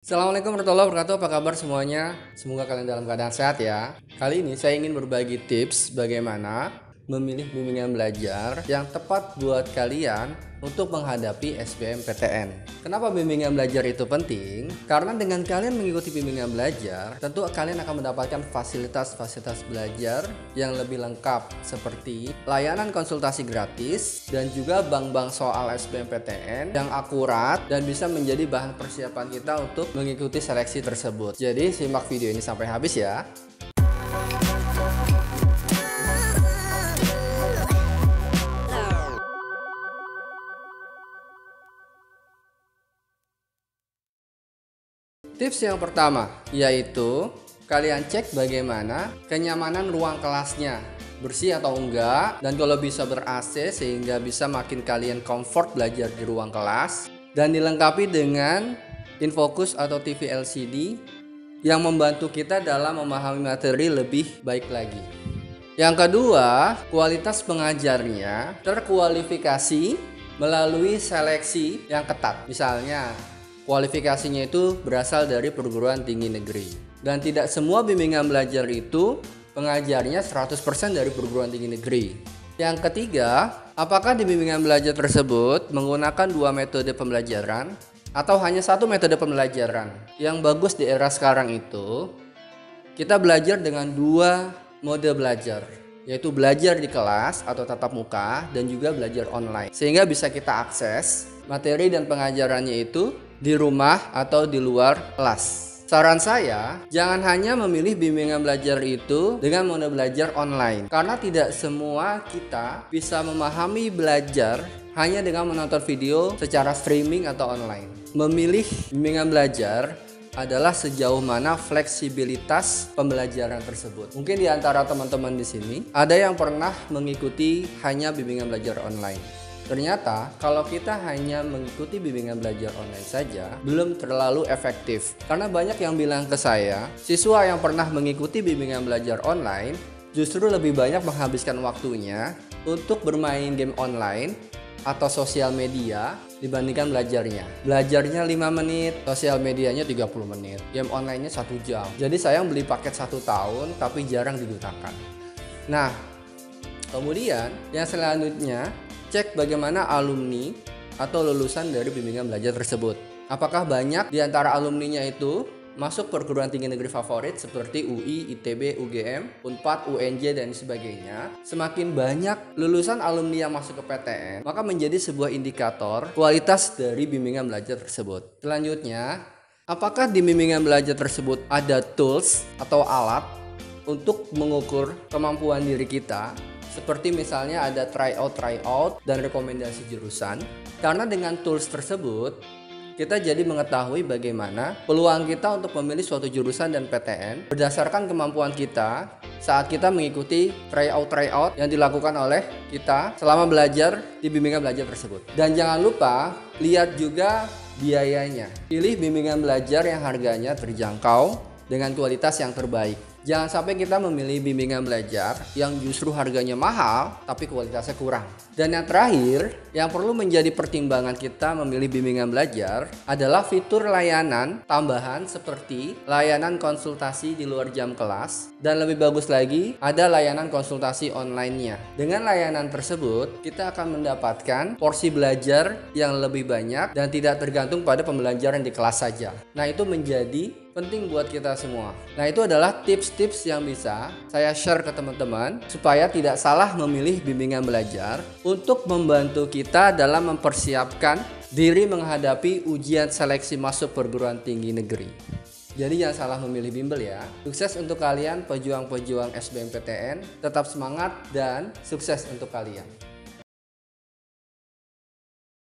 Assalamualaikum warahmatullahi wabarakatuh. Apa kabar semuanya? Semoga kalian dalam keadaan sehat ya. Kali ini saya ingin berbagi tips bagaimana memilih bimbingan belajar yang tepat buat kalian untuk menghadapi SBMPTN. Kenapa bimbingan belajar itu penting? Karena dengan kalian mengikuti bimbingan belajar, tentu kalian akan mendapatkan fasilitas-fasilitas belajar yang lebih lengkap seperti layanan konsultasi gratis dan juga bank-bank soal SBMPTN yang akurat dan bisa menjadi bahan persiapan kita untuk mengikuti seleksi tersebut. Jadi simak video ini sampai habis ya. Tips yang pertama yaitu kalian cek bagaimana kenyamanan ruang kelasnya, bersih atau enggak, dan kalau bisa ber-AC sehingga bisa makin kalian comfort belajar di ruang kelas, dan dilengkapi dengan infocus atau TV LCD yang membantu kita dalam memahami materi lebih baik lagi. Yang kedua, kualitas pengajarnya terkualifikasi melalui seleksi yang ketat. Misalnya kualifikasinya itu berasal dari perguruan tinggi negeri. Dan tidak semua bimbingan belajar itu pengajarnya 100% dari perguruan tinggi negeri. Yang ketiga, apakah di bimbingan belajar tersebut menggunakan dua metode pembelajaran atau hanya satu metode pembelajaran? Yang bagus di era sekarang itu, kita belajar dengan dua mode belajar, yaitu belajar di kelas atau tatap muka dan juga belajar online. Sehingga bisa kita akses materi dan pengajarannya itu di rumah atau di luar kelas. Saran saya, jangan hanya memilih bimbingan belajar itu dengan mode belajar online, karena tidak semua kita bisa memahami belajar hanya dengan menonton video secara streaming atau online. Memilih bimbingan belajar adalah sejauh mana fleksibilitas pembelajaran tersebut. Mungkin di antara teman-teman di sini ada yang pernah mengikuti hanya bimbingan belajar online. Ternyata kalau kita hanya mengikuti bimbingan belajar online saja belum terlalu efektif. Karena banyak yang bilang ke saya, siswa yang pernah mengikuti bimbingan belajar online justru lebih banyak menghabiskan waktunya untuk bermain game online atau sosial media dibandingkan belajarnya. Belajarnya 5 menit, sosial medianya 30 menit, game online-nya 1 jam. Jadi sayang beli paket 1 tahun tapi jarang digunakan. Nah, kemudian yang selanjutnya, cek bagaimana alumni atau lulusan dari bimbingan belajar tersebut. Apakah banyak di antara alumninya itu masuk perguruan tinggi negeri favorit seperti UI, ITB, UGM, Unpad, UNJ, dan sebagainya. Semakin banyak lulusan alumni yang masuk ke PTN, maka menjadi sebuah indikator kualitas dari bimbingan belajar tersebut. Selanjutnya, apakah di bimbingan belajar tersebut ada tools atau alat untuk mengukur kemampuan diri kita? Seperti misalnya ada tryout dan rekomendasi jurusan. Karena dengan tools tersebut kita jadi mengetahui bagaimana peluang kita untuk memilih suatu jurusan dan PTN berdasarkan kemampuan kita saat kita mengikuti tryout yang dilakukan oleh kita selama belajar di bimbingan belajar tersebut. Dan jangan lupa lihat juga biayanya. Pilih bimbingan belajar yang harganya terjangkau dengan kualitas yang terbaik. Jangan sampai kita memilih bimbingan belajar yang justru harganya mahal tapi kualitasnya kurang. Dan yang terakhir, yang perlu menjadi pertimbangan kita memilih bimbingan belajar adalah fitur layanan tambahan seperti layanan konsultasi di luar jam kelas, dan lebih bagus lagi ada layanan konsultasi online-nya. Dengan layanan tersebut, kita akan mendapatkan porsi belajar yang lebih banyak dan tidak tergantung pada pembelajaran di kelas saja. Nah, itu menjadi penting buat kita semua. Nah, itu adalah tips-tips yang bisa saya share ke teman-teman supaya tidak salah memilih bimbingan belajar untuk membantu kita dalam mempersiapkan diri menghadapi ujian seleksi masuk perguruan tinggi negeri. Jadi jangan salah memilih bimbel ya. Sukses untuk kalian pejuang-pejuang SBMPTN, tetap semangat dan sukses untuk kalian.